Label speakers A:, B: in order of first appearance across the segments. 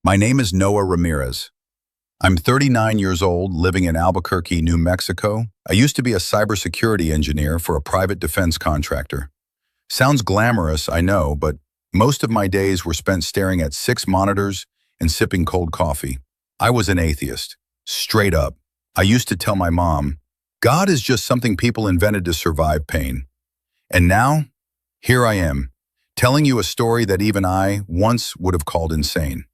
A: My name is Noah Ramirez. I'm 39 years old, living in Albuquerque, New Mexico. I used to be a cybersecurity engineer for a private defense contractor. Sounds glamorous, I know, but most of my days were spent staring at 6 monitors and sipping cold coffee. I was an atheist, straight up. I used to tell my mom, God is just something people invented to survive pain. And now, here I am, telling you a story that even I once would have called insane.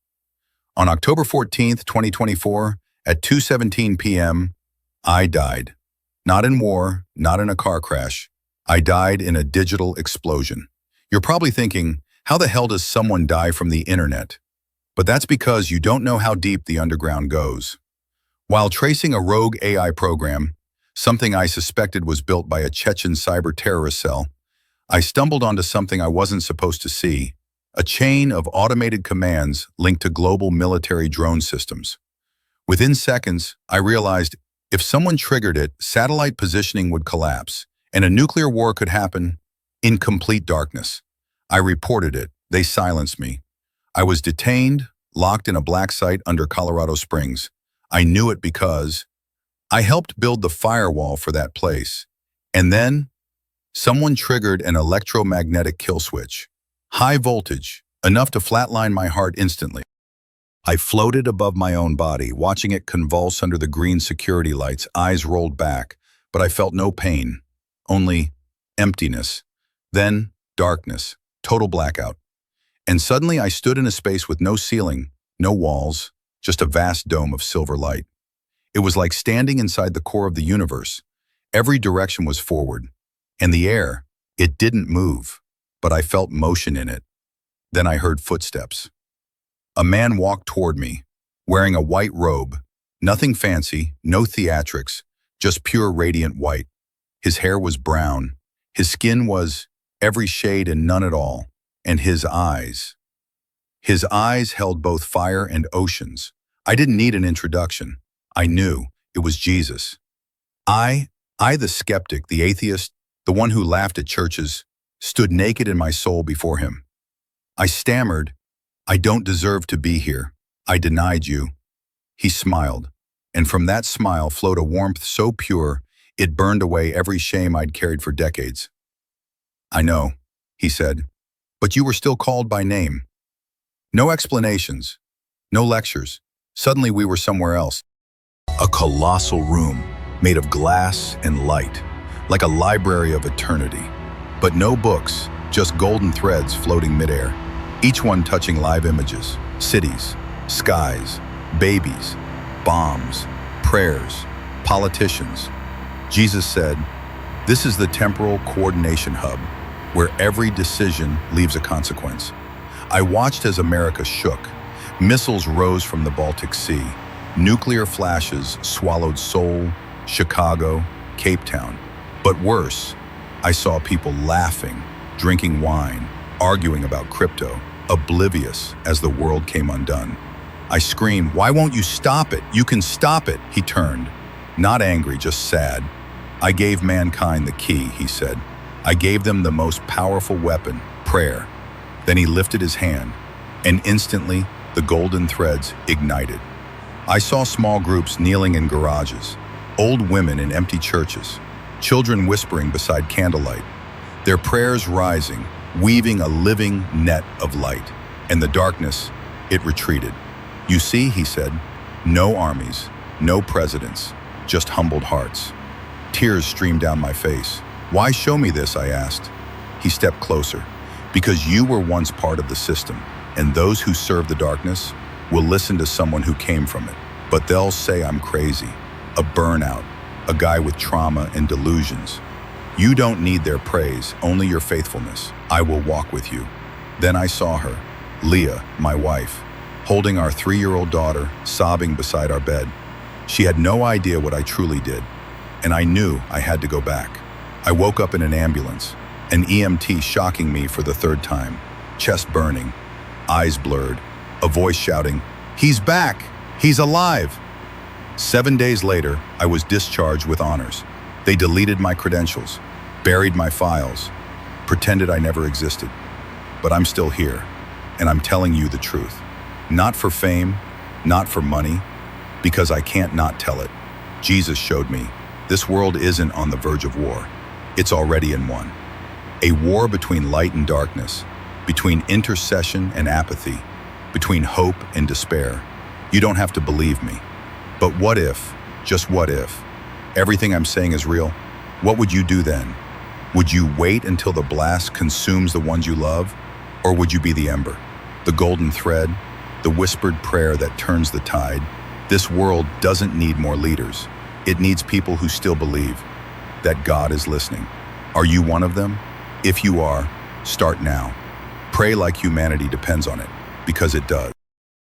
A: On October 14th, 2024, at 2:17 p.m., I died. Not in war, not in a car crash. I died in a digital explosion. You're probably thinking, how the hell does someone die from the internet? But that's because you don't know how deep the underground goes. While tracing a rogue AI program, something I suspected was built by a Chechen cyber terrorist cell, I stumbled onto something I wasn't supposed to see. A chain of automated commands linked to global military drone systems. Within seconds, I realized if someone triggered it, satellite positioning would collapse, and a nuclear war could happen in complete darkness. I reported it. They silenced me. I was detained, locked in a black site under Colorado Springs. I knew it because I helped build the firewall for that place. And then, someone triggered an electromagnetic kill switch. High voltage, enough to flatline my heart instantly. I floated above my own body, watching it convulse under the green security lights, eyes rolled back, but I felt no pain, only emptiness. Then, darkness, total blackout. And suddenly I stood in a space with no ceiling, no walls, just a vast dome of silver light. It was like standing inside the core of the universe. Every direction was forward, and the air, it didn't move. But I felt motion in it. Then I heard footsteps. A man walked toward me, wearing a white robe. Nothing fancy, no theatrics, just pure radiant white. His hair was brown. His skin was every shade and none at all. And his eyes held both fire and oceans. I didn't need an introduction. I knew it was Jesus. I, the skeptic, the atheist, the one who laughed at churches, stood naked in my soul before him. I stammered, I don't deserve to be here. I denied you. He smiled, and from that smile flowed a warmth so pure it burned away every shame I'd carried for decades. I know, he said, but you were still called by name. No explanations, no lectures. Suddenly we were somewhere else. A colossal room made of glass and light, like a library of eternity. But no books, just golden threads floating midair, each one touching live images, cities, skies, babies, bombs, prayers, politicians. Jesus said, "This is the temporal coordination hub, where every decision leaves a consequence." I watched as America shook. Missiles rose from the Baltic Sea. Nuclear flashes swallowed Seoul, Chicago, Cape Town. But worse, I saw people laughing, drinking wine, arguing about crypto, oblivious as the world came undone. I screamed, "Why won't you stop it? You can stop it." He turned, not angry, just sad. "I gave mankind the key," he said. "I gave them the most powerful weapon, prayer." Then he lifted his hand, and instantly the golden threads ignited. I saw small groups kneeling in garages, old women in empty churches, children whispering beside candlelight, their prayers rising, weaving a living net of light. And the darkness, it retreated. "You see," he said, "no armies, no presidents, just humbled hearts." Tears streamed down my face. "Why show me this?" I asked. He stepped closer. "Because you were once part of the system, and those who serve the darkness will listen to someone who came from it. But they'll say I'm crazy, a burnout, a guy with trauma and delusions. You don't need their praise, only your faithfulness. I will walk with you." Then I saw her, Leah, my wife, holding our 3-year-old daughter, sobbing beside our bed. She had no idea what I truly did, and I knew I had to go back. I woke up in an ambulance, an EMT shocking me for the 3rd time, chest burning, eyes blurred, a voice shouting, "He's back! He's alive!" 7 days later, I was discharged with honors. They deleted my credentials, buried my files, pretended I never existed. But I'm still here, and I'm telling you the truth. Not for fame, not for money, because I can't not tell it. Jesus showed me, this world isn't on the verge of war. It's already in one. A war between light and darkness, between intercession and apathy, between hope and despair. You don't have to believe me. But what if, just what if, everything I'm saying is real? What would you do then? Would you wait until the blast consumes the ones you love? Or would you be the ember, the golden thread, the whispered prayer that turns the tide? This world doesn't need more leaders. It needs people who still believe that God is listening. Are you one of them? If you are, start now. Pray like humanity depends on it, because it does.